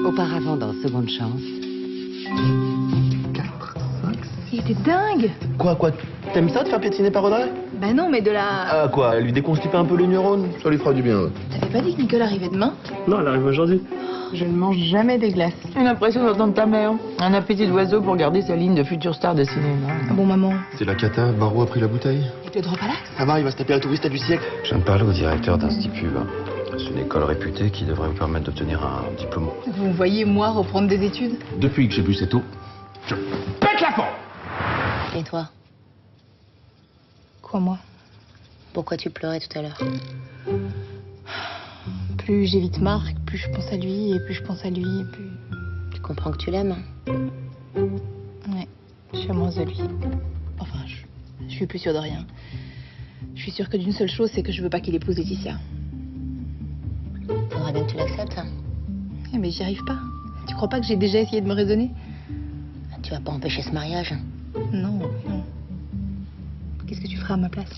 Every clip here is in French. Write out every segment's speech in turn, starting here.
Auparavant dans Seconde Chance. 4, 5, 6... Il était dingue. Quoi T'aimes ça de faire piétiner par Audrey? Bah non, mais de la... Ah quoi, elle lui déconstipe un peu les neurones? Ça lui fera du bien. T'avais pas dit que Nicole arrivait demain? Non, elle arrive aujourd'hui. Je ne mange jamais des glaces. J'ai l'impression d'entendre ta mère. Un appétit d'oiseau pour garder sa ligne de future star de cinéma. Ah bon, maman? C'est la cata, Barreau a pris la bouteille. Et le drop à l'axe? Ça va, il va se taper la touriste du siècle. Je viens de parler au directeur d'Institut. C'est une école réputée qui devrait vous permettre d'obtenir un diplôme. Vous me voyez, moi, reprendre des études? Depuis que j'ai bu cette eau, je pète la porte. Et toi? Quoi, moi? Pourquoi tu pleurais tout à l'heure? Plus j'évite Marc, plus je pense à lui, et plus je pense à lui, et plus... Tu comprends que tu l'aimes? Ouais, je suis amoureuse de lui. Enfin, je suis plus sûre de rien. Je suis sûre que d'une seule chose, c'est que je veux pas qu'il épouse Laetitia. Faudrait bien que tu l'acceptes. Eh, mais j'y arrive pas. Tu crois pas que j'ai déjà essayé de me raisonner? Tu vas pas empêcher ce mariage. Non. Qu'est-ce que tu feras à ma place?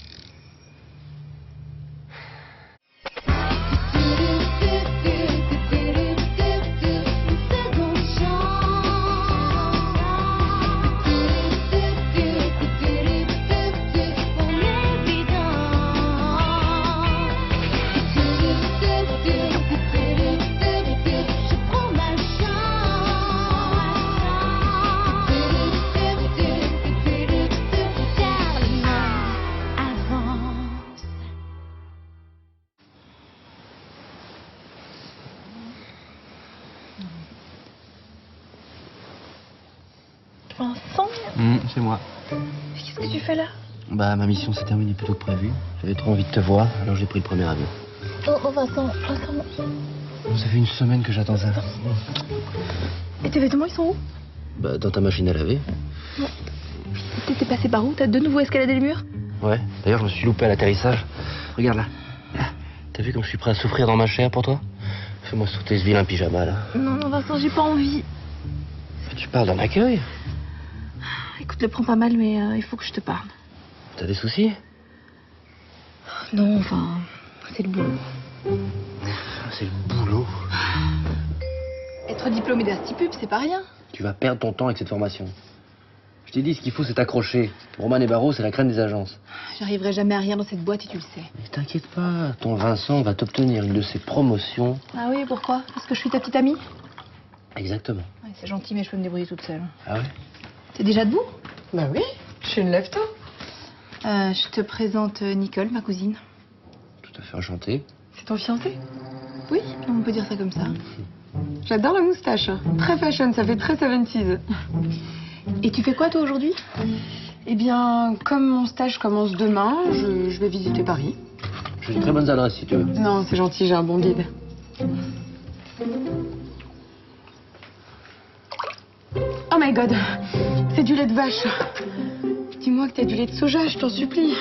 Vincent? C'est moi. Qu'est-ce que tu fais là? Bah, ma mission s'est terminée plus tôt que prévu. J'avais trop envie de te voir, alors j'ai pris le premier avion. Oh, Vincent. Ça fait une semaine que j'attends ça. Et tes vêtements, ils sont où? Bah, dans ta machine à laver. T'es passé par où? T'as de nouveau escaladé le mur? Ouais, d'ailleurs, je me suis loupé à l'atterrissage. Regarde là. T'as vu comme je suis prêt à souffrir dans ma chair pour toi? Fais-moi sauter ce vilain pyjama là. Non, Vincent, j'ai pas envie. Tu parles d'un accueil? Écoute, le prends pas mal, mais il faut que je te parle. T'as des soucis? Non, enfin, c'est le boulot. C'est le boulot. Être diplômé d'Institut, c'est pas rien. Tu vas perdre ton temps avec cette formation. Je t'ai dit, ce qu'il faut, c'est accrocher. Roman et Barreau, c'est la crème des agences. J'arriverai jamais à rien dans cette boîte et tu le sais. Mais t'inquiète pas, ton Vincent va t'obtenir une de ses promotions. Ah oui, pourquoi? Parce que je suis ta petite amie? Exactement. Ouais, c'est gentil, mais je peux me débrouiller toute seule. Ah ouais? T'es déjà debout? Bah oui, je suis une lève-tôt. Je te présente Nicole, ma cousine. Tout à fait enchanté. C'est ton fiancé? Oui, on peut dire ça comme ça. J'adore la moustache. Très fashion, ça fait très 70s. Et tu fais quoi, toi, aujourd'hui? Eh bien, comme mon stage commence demain, je vais visiter Paris. J'ai une très bonne adresse si tu veux. Non, c'est gentil, j'ai un bon guide. Oh my god, c'est du lait de vache. Dis-moi que t'as du lait de soja, je t'en supplie.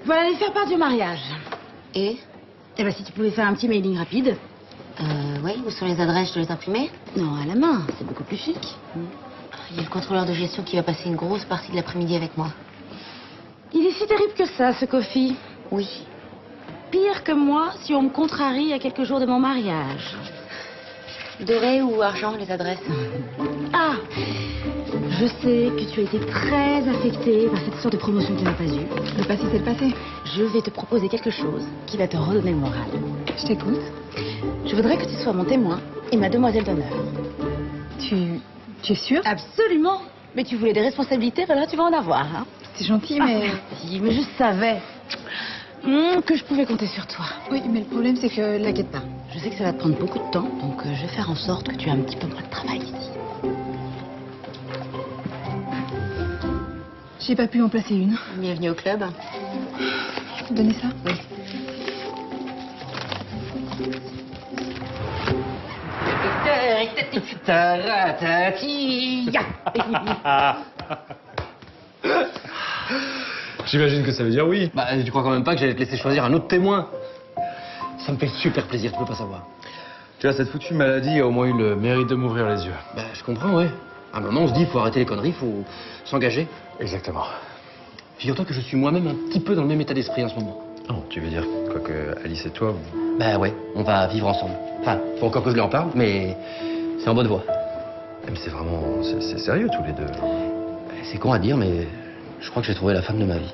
Voilà les faire part du mariage. Et? Eh ben si tu pouvais faire un petit mailing rapide. Oui, où sont les adresses? Je dois les imprimer? Non, à la main, c'est beaucoup plus chic. Il y a le contrôleur de gestion qui va passer une grosse partie de l'après-midi avec moi. Il est si terrible que ça, ce Kofi. Oui. Pire que moi si on me contrarie à quelques jours de mon mariage. Doré ou argent, les adresses? Ah, je sais que tu as été très affectée par cette sorte de promotion qui n'a pas eu. Le passé, c'est le passé. Je vais te proposer quelque chose qui va te redonner le moral. Je t'écoute. Je voudrais que tu sois mon témoin et ma demoiselle d'honneur. Tu es sûre? Absolument. Mais tu voulais des responsabilités, voilà, tu vas en avoir. Hein. C'est gentil, Ah, mais... merci, mais je savais que je pouvais compter sur toi. Oui, mais le problème, c'est que... T'inquiète pas. Je sais que ça va te prendre beaucoup de temps, donc je vais faire en sorte que tu aies un petit peu moins de travail ici. J'ai pas pu en placer une. Bienvenue au club. Donnez ça? Oui. J'imagine que ça veut dire oui. Bah, tu crois quand même pas que j'allais te laisser choisir un autre témoin? Ça me fait super plaisir, tu peux pas savoir. Tu vois, cette foutue maladie a au moins eu le mérite de m'ouvrir les yeux. Bah, je comprends, ouais. À un moment, on se dit, il faut arrêter les conneries, il faut s'engager. Exactement. Figure-toi que je suis moi-même un petit peu dans le même état d'esprit en ce moment. Oh, tu veux dire quoi que Alice et toi, Bah ouais, on va vivre ensemble. Enfin, faut encore que je lui en parle, mais c'est en bonne voie. mais c'est vraiment... C'est sérieux tous les deux. C'est con à dire, mais je crois que j'ai trouvé la femme de ma vie.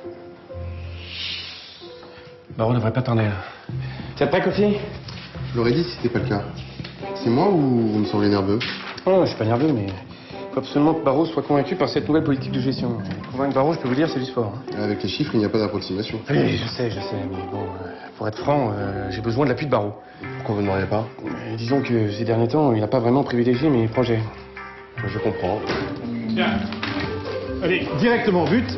Bah, on devrait pas tarder. T'es prêt, Kofi? Je l'aurais dit si c'était pas le cas. C'est moi ou vous me semblez nerveux? Oh, je suis pas nerveux, mais faut absolument que Barreau soit convaincu par cette nouvelle politique de gestion. Convaincre Barreau, je peux vous dire, c'est du sport. Avec les chiffres, il n'y a pas d'approximation. Oui, je sais, mais bon, pour être franc, j'ai besoin de l'appui de Barreau. Pourquoi vous ne m'auriez pas? Disons que ces derniers temps, il n'a pas vraiment privilégié mes projets. Je comprends. Tiens. Allez, directement au but.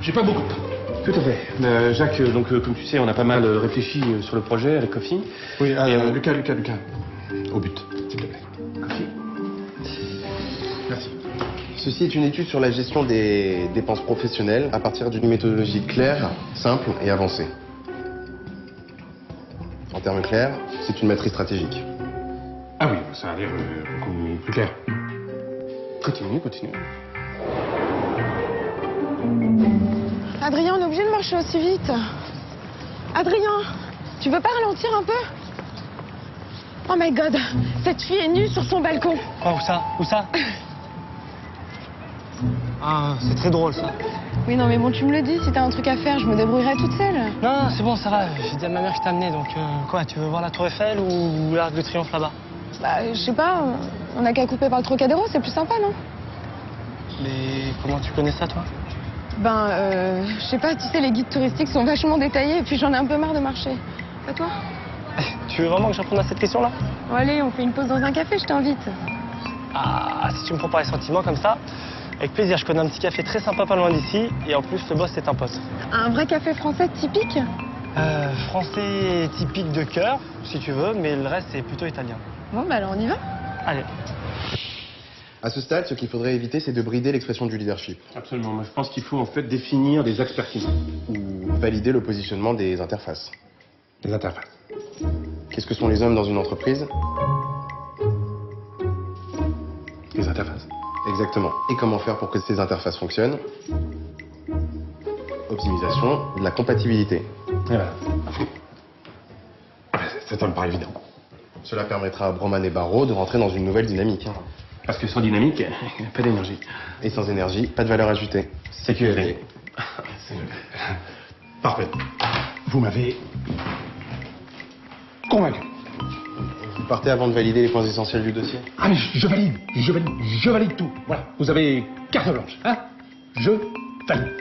J'ai pas beaucoup de temps. Tout à fait. Jacques, donc, comme tu sais, on a pas mal réfléchi sur le projet avec Kofi. Oui, Lucas. Au but, s'il te plaît. Kofi. Merci. Ceci est une étude sur la gestion des dépenses professionnelles à partir d'une méthodologie claire, simple et avancée. En termes clairs, c'est une matrice stratégique. Ah oui, ça a l'air beaucoup plus clair. Continue. Adrien, on est obligé de marcher aussi vite. Adrien, tu veux pas ralentir un peu? Oh my god, cette fille est nue sur son balcon. Quoi, où ça Ah, c'est très drôle ça. Oui, non, mais bon, tu me le dis, si t'as un truc à faire, je me débrouillerai toute seule. Non, c'est bon, ça va. J'ai dit à ma mère que je t'ai amené, donc quoi, tu veux voir la Tour Eiffel ou l'Arc de Triomphe là-bas? Bah, je sais pas, on a qu'à couper par le Trocadéro, c'est plus sympa, non? Mais comment tu connais ça, toi? Ben, je sais pas, tu sais, les guides touristiques sont vachement détaillés, et puis j'en ai un peu marre de marcher. Pas toi? Tu veux vraiment que je réponde à cette question-là? Bon, allez, on fait une pause dans un café, je t'invite. Ah, si tu me prends par les sentiments comme ça, avec plaisir, je connais un petit café très sympa pas loin d'ici, et en plus, le boss est un pote. Un vrai café français typique? Français typique de cœur, si tu veux, mais le reste, c'est plutôt italien. Bon, bah alors on y va. Allez. À ce stade, ce qu'il faudrait éviter, c'est de brider l'expression du leadership Absolument. Moi, je pense qu'il faut en fait définir des axes pertinents. ou valider le positionnement des interfaces. Des interfaces. Qu'est-ce que sont les hommes dans une entreprise? Des interfaces. Exactement. Et comment faire pour que ces interfaces fonctionnent? Optimisation de la compatibilité. Et voilà. Ça me paraît évident. Cela permettra à Broman et Barreau de rentrer dans une nouvelle dynamique. Parce que sans dynamique, pas d'énergie. Et sans énergie, pas de valeur ajoutée. Sécurité. Parfait. Vous m'avez convaincu. Vous partez avant de valider les points essentiels du dossier? Ah mais je valide tout. Voilà, vous avez carte blanche, hein? Je valide.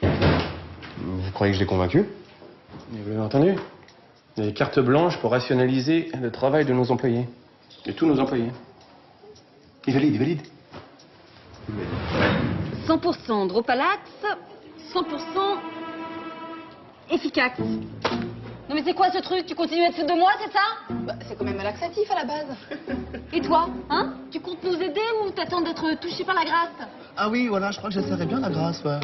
Vous croyez que je l'ai convaincu? Vous l'avez entendu? Il y a carte blanche pour rationaliser le travail de nos employés. De tous nos employés. Il valide. 100% Dropalax, 100% efficace. Non mais c'est quoi ce truc? Tu continues à te foutre de moi, c'est ça? Bah, c'est quand même un laxatif à la base. Et toi, hein? Tu comptes nous aider ou t'attends d'être touché par la grâce? Ah oui, voilà, je crois que j'essaierai bien la grâce, ouais.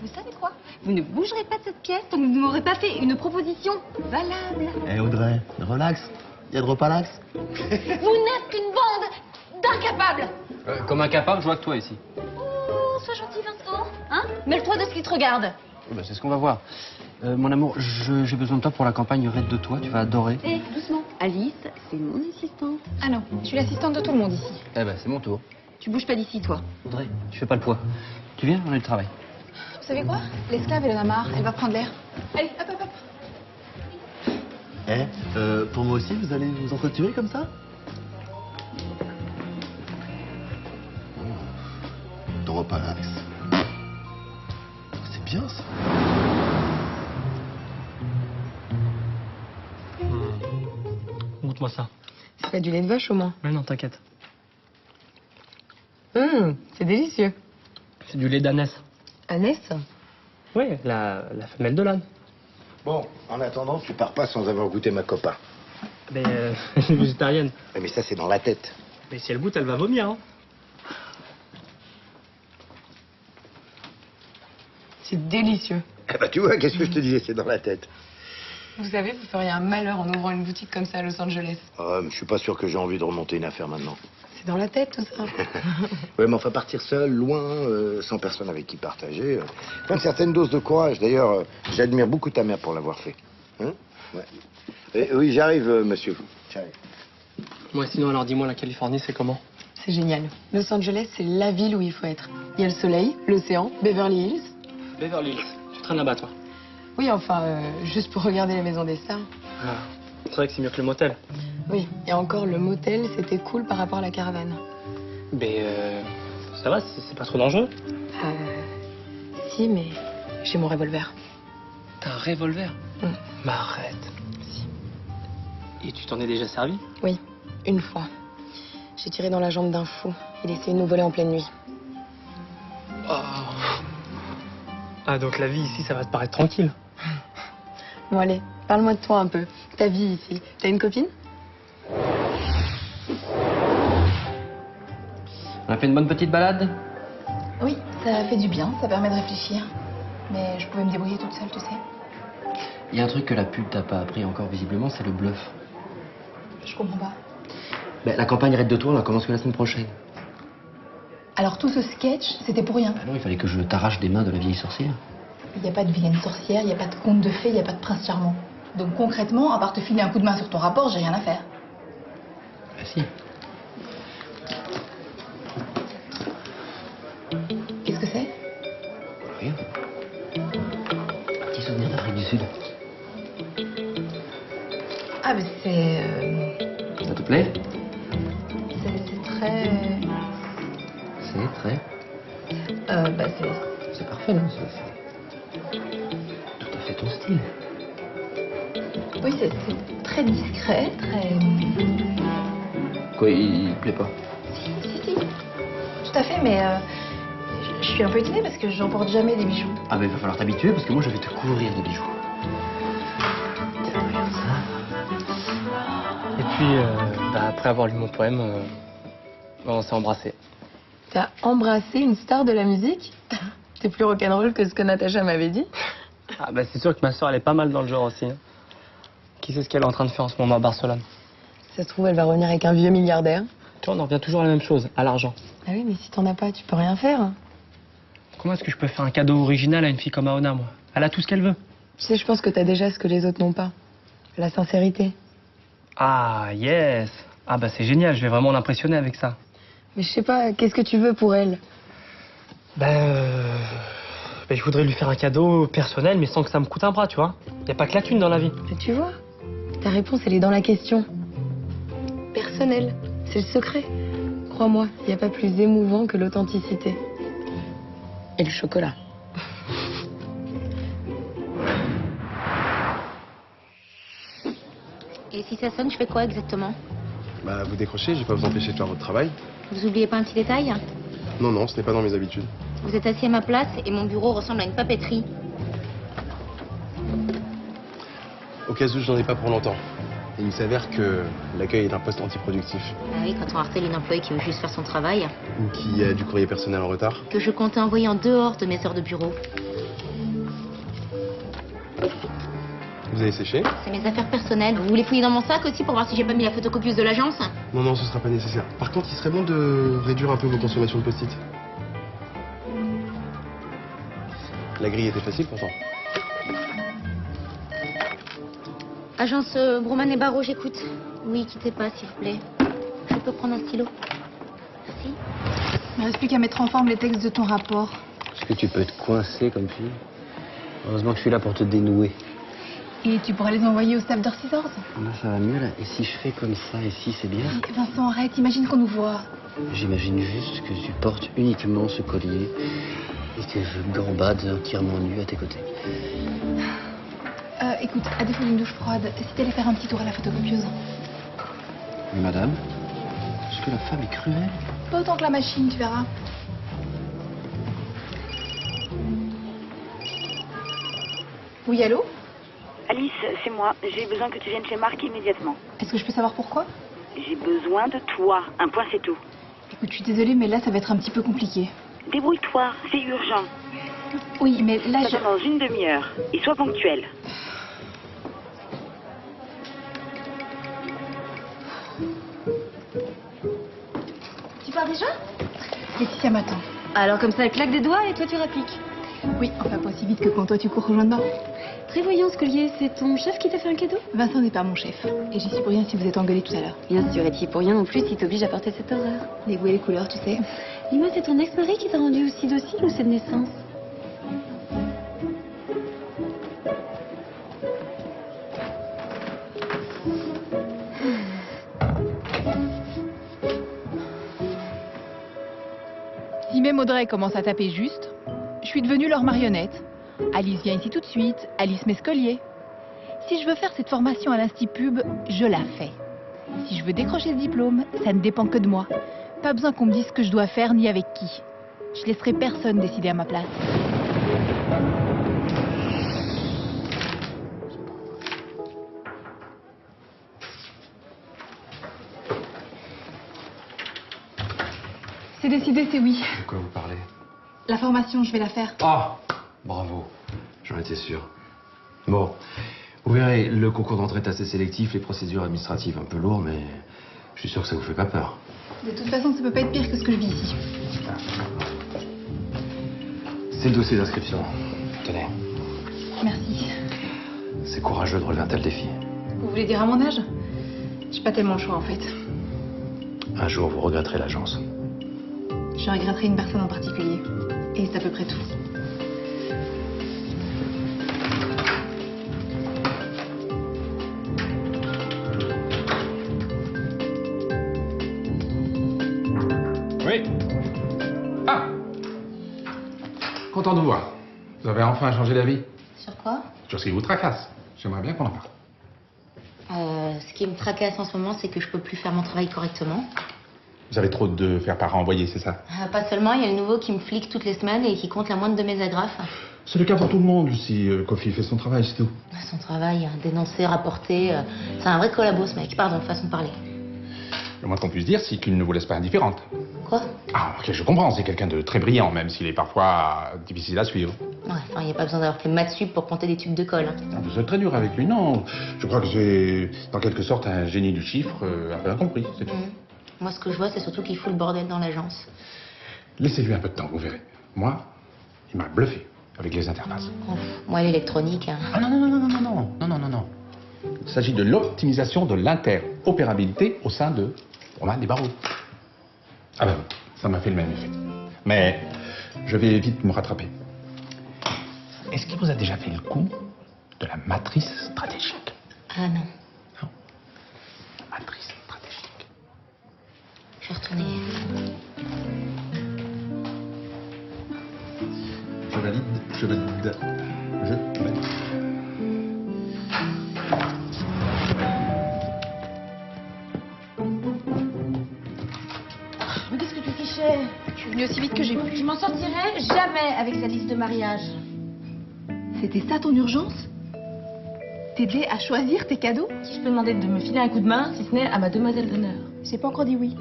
Vous savez quoi? Vous ne bougerez pas de cette pièce tant que vous ne m'aurez pas fait une proposition valable. Eh Audrey, relax. Y a de repalax. Vous n'êtes qu'une bande d'incapables. Comme incapable, je vois que toi ici. Oh, sois gentil Vincent, hein? Mêle-toi de ce qui te regarde. Bah, c'est ce qu'on va voir. Mon amour, j'ai besoin de toi pour la campagne Raide de toi, tu vas adorer. Hé, doucement. Alice, c'est mon assistante. Ah non, je suis l'assistante de tout le monde ici. Eh ben, c'est mon tour. Tu bouges pas d'ici, toi. Audrey, tu fais pas le poids. Tu viens, on a du travail. Vous savez quoi? L'esclave, elle en a marre, elle va prendre l'air. Allez, hop, hop, hop. Eh, pour moi aussi, vous allez vous entretuer comme ça? De repalax. C'est bien ça. Montre-moi ça. C'est du lait de vache au moins. Mais non, t'inquiète. C'est délicieux. C'est du lait d'ânesse. Annès? Oui, la femelle de l'âne. Bon, en attendant, tu pars pas sans avoir goûté ma copain. Mais elle est végétarienne. Mais ça, c'est dans la tête. Mais si elle goûte, elle va vomir, hein. C'est délicieux. Eh ben, tu vois, qu'est-ce que je te disais, c'est dans la tête. Vous savez, vous feriez un malheur en ouvrant une boutique comme ça à Los Angeles. Ah, mais je suis pas sûr que j'ai envie de remonter une affaire maintenant. C'est dans la tête, tout ça. Ouais, mais enfin, partir seul, loin, sans personne avec qui partager, faut une certaine dose de courage. D'ailleurs, j'admire beaucoup ta mère pour l'avoir fait. Hein? Ouais. Oui, j'arrive, monsieur. J'arrive. Moi, sinon, alors dis-moi, la Californie, c'est comment? C'est génial. Los Angeles, c'est la ville où il faut être. Il y a le soleil, l'océan, Beverly Hills. Beverly Hills. Tu traînes là-bas, toi? Oui, enfin, juste pour regarder les maisons des stars. Ah, c'est vrai que c'est mieux que le motel. Oui, et encore, le motel, c'était cool par rapport à la caravane. Mais ça va, c'est pas trop dangereux? Si, mais j'ai mon revolver. T'as un revolver? Mais arrête. Si. Et tu t'en es déjà servi? Oui, une fois. J'ai tiré dans la jambe d'un fou. Il essayait de nous voler en pleine nuit. Oh. Ah, donc la vie ici, ça va te paraître tranquille? Bon, allez, parle-moi de toi un peu. Ta vie ici. T'as une copine? On a fait une bonne petite balade? Oui, ça fait du bien, ça permet de réfléchir. Mais je pouvais me débrouiller toute seule, tu sais. Il y a un truc que la pub t'a pas appris encore visiblement, c'est le bluff. Je comprends pas. Ben, la campagne Raid de Tours, elle commence que la semaine prochaine. Alors tout ce sketch, c'était pour rien. Ah non, il fallait que je t'arrache des mains de la vieille sorcière. Il n'y a pas de vilaine sorcière, il n'y a pas de conte de fées, il n'y a pas de prince charmant. Donc concrètement, à part te filer un coup de main sur ton rapport, j'ai rien à faire. Bah si. Qu'est-ce que c'est? Rien. Petit souvenir d'Afrique du Sud. Ah, mais c'est... Ça te plaît? C'est très... C'est très. Bah c'est... C'est parfait, non? C'est tout à fait ton style. Oui, c'est très discret, très... Quoi, il te plaît pas? Si. Tout à fait, mais je suis un peu étonnée parce que j'emporte jamais des bijoux. Ah, mais il va falloir t'habituer parce que moi je vais te couvrir de bijoux. Tiens, regarde ça. Et puis, après avoir lu mon poème, on s'est embrassés. T'as embrassé une star de la musique? T'es plus rock'n'roll que ce que Natacha m'avait dit. Ah bah c'est sûr que ma soeur elle est pas mal dans le genre aussi. Hein. Qui sait ce qu'elle est en train de faire en ce moment à Barcelone? Ça se trouve, elle va revenir avec un vieux milliardaire. Tu vois, on en revient toujours à la même chose, à l'argent. Ah oui, mais si t'en as pas, tu peux rien faire. Comment est-ce que je peux faire un cadeau original à une fille comme Aona, moi? Elle a tout ce qu'elle veut. Tu sais, je pense que t'as déjà ce que les autres n'ont pas. La sincérité. Ah, yes. Ah bah c'est génial, je vais vraiment l'impressionner avec ça. Mais je sais pas, qu'est-ce que tu veux pour elle? Je voudrais lui faire un cadeau personnel, mais sans que ça me coûte un bras, tu vois. Y a pas que la thune dans la vie. Mais tu vois, ta réponse, elle est dans la question. Personnel, c'est le secret. Crois-moi, il n'y a pas plus émouvant que l'authenticité. Et le chocolat. Et si ça sonne, je fais quoi exactement? Bah, vous décrochez, je vais pas vous empêcher de faire votre travail. Vous oubliez pas un petit détail? Non, non, ce n'est pas dans mes habitudes. Vous êtes assis à ma place et mon bureau ressemble à une papeterie. Au cas où je n'en ai pas pour longtemps. Et il s'avère que l'accueil est un poste antiproductif. Ah oui, quand on harcèle une employée qui veut juste faire son travail. Ou qui a du courrier personnel en retard. Que je comptais envoyer en dehors de mes heures de bureau. Vous avez séché? C'est mes affaires personnelles. Vous voulez fouiller dans mon sac aussi pour voir si j'ai pas mis la photocopieuse de l'agence? Non, non, ce sera pas nécessaire. Par contre, il serait bon de réduire un peu vos consommations de post-it. La grille était facile pourtant. Agence Broman et Barreau, j'écoute. Oui, quittez pas, s'il vous plaît. Je peux prendre un stylo? Merci. Il ne reste plus qu'à mettre en forme les textes de ton rapport. Est-ce que tu peux être coincé comme fille? Heureusement que je suis là pour te dénouer. Et tu pourras les envoyer au staff d'Heure 6 ordres. Là, ça va mieux, là. Et si je fais comme ça, et si c'est bien? Vincent, arrête, imagine qu'on nous voit. J'imagine juste que tu portes uniquement ce collier et que je gambade entièrement nu à tes côtés. Écoute, à défaut d'une douche froide, si t'allais faire un petit tour à la photocopieuse. Mais madame, est-ce que la femme est cruelle? Pas autant que la machine, tu verras. Oui, allô? Alice, c'est moi. J'ai besoin que tu viennes chez Marc immédiatement. Est-ce que je peux savoir pourquoi? J'ai besoin de toi. Un point, c'est tout. Écoute, je suis désolée, mais là, ça va être un petit peu compliqué. Débrouille-toi, c'est urgent. Oui, mais là, Ça dans une demi-heure. Et sois ponctuel. pars déjà? Laetitia m'attend. Alors comme ça, elle claque des doigts et toi tu répliques. Oui, enfin pas aussi vite que quand toi tu cours rejoindre. Prévoyance, Collier, c'est ton chef qui t'a fait un cadeau? Vincent n'est pas mon chef. Et j'y suis pour rien si vous êtes engueulés tout à l'heure. Bien sûr, et tu es pour rien non plus s'il t'oblige à porter cette horreur. Les goûts et les couleurs, tu sais. Dis-moi, c'est ton ex-mari qui t'a rendu aussi docile ou c'est de naissance? Si même Audrey commence à taper juste, je suis devenue leur marionnette. Alice vient ici tout de suite, Alice m'escolier. Si je veux faire cette formation à l'Institut Pub, je la fais. Si je veux décrocher ce diplôme, ça ne dépend que de moi. Pas besoin qu'on me dise ce que je dois faire ni avec qui. Je laisserai personne décider à ma place. C'est décidé, c'est oui. De quoi vous parlez? La formation, je vais la faire. Ah, bravo. J'en étais sûr. Bon, vous verrez, le concours d'entrée est assez sélectif, les procédures administratives un peu lourdes, mais je suis sûr que ça vous fait pas peur. De toute façon, ça peut pas être pire que ce que je vis ici. C'est le dossier d'inscription. Tenez, Merci. c'est courageux de relever un tel défi. Vous voulez dire à mon âge? J'ai pas tellement le choix en fait. Un jour, vous regretterez l'agence. Je regretterai une personne en particulier. Et c'est à peu près tout. Oui. Ah. Content de vous voir. Vous avez enfin changé d'avis. Sur quoi? Sur ce qui vous tracasse. J'aimerais bien qu'on en parle. Ce qui me tracasse en ce moment, c'est que je peux plus faire mon travail correctement. Vous avez trop de faire-part à envoyer, c'est ça? Pas seulement, il y a le nouveau qui me flique toutes les semaines et qui compte la moindre de mes agrafes. C'est le cas pour tout le monde si Kofi fait son travail, c'est tout. Son travail, dénoncer, rapporter, c'est un vrai collabo ce mec. Pardon, façon de parler. Le moins qu'on puisse dire, c'est qu'il ne vous laisse pas indifférente. Quoi? Ah, ok, je comprends, c'est quelqu'un de très brillant, même s'il est parfois difficile à suivre. Ouais, enfin, il n'y a pas besoin d'avoir fait maths sup pour compter des tubes de colle. Ah, vous êtes très dur avec lui, non? Je crois que c'est, dans quelque sorte, un génie du chiffre, un peu incompris, c'est tout. Moi, ce que je vois, c'est surtout qu'il fout le bordel dans l'agence. Laissez-lui un peu de temps, vous verrez. Moi, il m'a bluffé avec les interfaces. Moi, l'électronique. Ah non, non, non, non, non, non, non, non, non, non. Il s'agit de l'optimisation de l'interopérabilité au sein de Romain des Barreaux. Ah ben, ça m'a fait le même effet. Mais je vais vite me rattraper. Est-ce qu'il vous a déjà fait le coup de la matrice stratégique? Ah non. Non. La matrice stratégique. Je vais retourner. Je valide, je valide, je valide. Mais qu'est-ce que tu fichais? Je suis venue aussi vite que j'ai pu. Je m'en sortirai jamais avec sa liste de mariage. C'était ça ton urgence? T'aider à choisir tes cadeaux? Si je peux demander de me filer un coup de main, si ce n'est à ma demoiselle d'honneur. J'ai pas encore dit oui.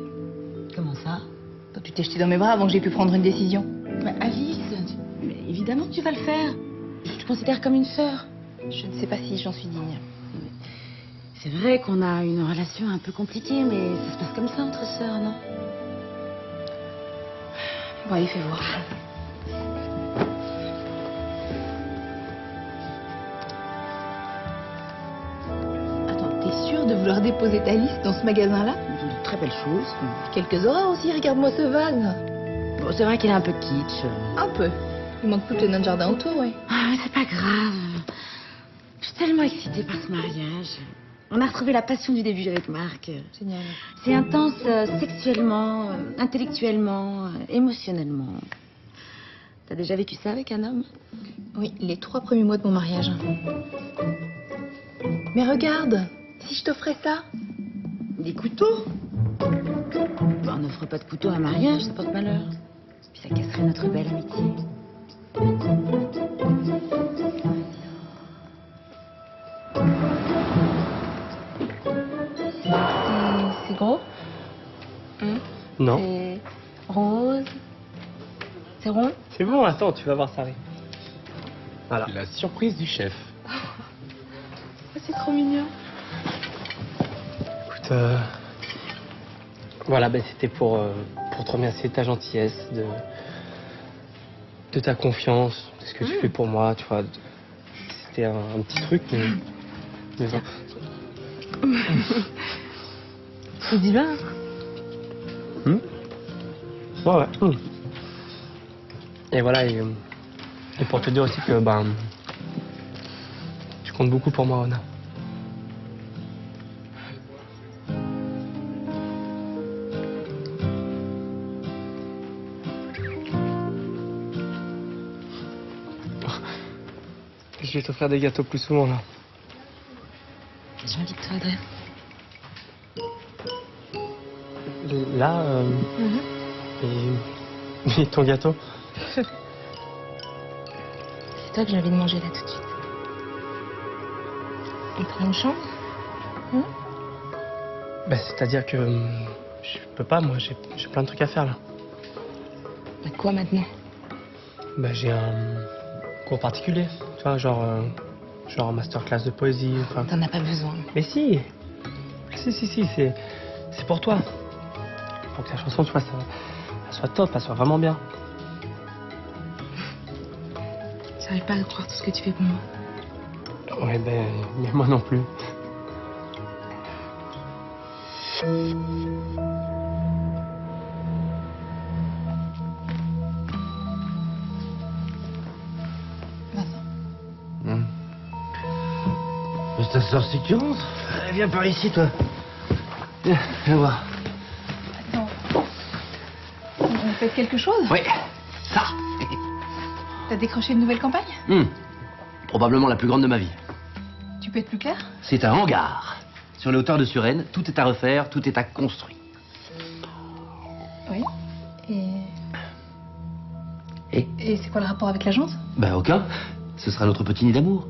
Comment ça? Toi, tu t'es jeté dans mes bras avant que j'ai pu prendre une décision. Mais Alice, mais évidemment que tu vas le faire. Je te considère comme une sœur. Je ne sais pas si j'en suis digne. C'est vrai qu'on a une relation un peu compliquée, mais ça se passe comme ça entre sœurs, non? Bon, allez, fais voir. Attends, t'es sûre de vouloir déposer ta liste dans ce magasin-là? Ils font de très belles choses. Quelques horreurs aussi, regarde-moi ce van. Bon, c'est vrai qu'il est un peu kitsch. Un peu. Il manque plus que le nain de jardin autour, ouais. Ah, mais c'est pas grave. Je suis tellement excitée par ce mariage. On a retrouvé la passion du début avec Marc. Génial. C'est intense sexuellement, intellectuellement, émotionnellement. T'as déjà vécu ça avec un homme? Oui, les 3 premiers mois de mon mariage. Mais regarde, si je t'offrais ça. Des couteaux? On n'offre pas de couteau à un mariage, ça porte malheur. Puis ça casserait notre belle amitié. C'est gros? Non. C'est rose? C'est rond? C'est bon, attends, tu vas voir, ça arrive. Voilà. La surprise du chef. C'est trop mignon. Écoute, voilà, ben, c'était pour pour te remercier de ta gentillesse, de ta confiance, de ce que tu fais pour moi, tu vois. C'était un petit truc, mais bon. Dis-le. Ouais. Et voilà, et pour te dire aussi que tu comptes beaucoup pour moi, Ona. Je vais t'offrir des gâteaux plus souvent, là. J'invite-toi, Audrey. Là, et ton gâteau? C'est toi que j'ai envie de manger là tout de suite. On prend une chambre? C'est-à-dire que je peux pas, moi, j'ai plein de trucs à faire, là. Quoi maintenant? J'ai un cours particulier, tu vois, genre un masterclass de poésie, enfin... T'en as pas besoin. Mais si, c'est pour toi. Pour que la chanson, tu vois, elle soit top, elle soit vraiment bien. J'arrive pas à croire tout ce que tu fais pour moi. Ouais, mais moi non plus. C'est ta soeur, c'est qui rentre? Viens par ici, toi. Viens voir. Attends. Vous faites quelque chose? Oui, ça. T'as décroché une nouvelle campagne? Probablement la plus grande de ma vie. Tu peux être plus clair? C'est un hangar. Sur les hauteurs de Suresnes, tout est à refaire, tout est à construire. Oui. Et c'est quoi le rapport avec l'agence? Aucun. Ce sera notre petit nid d'amour.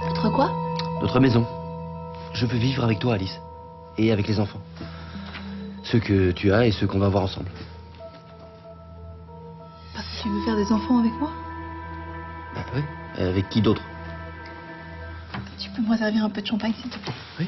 Votre quoi? Notre maison. Je veux vivre avec toi, Alice. Et avec les enfants. Ceux que tu as et ceux qu'on va avoir ensemble. Parce que tu veux faire des enfants avec moi? Oui. Avec qui d'autre? Tu peux me réserver un peu de champagne, s'il te plaît? Oui.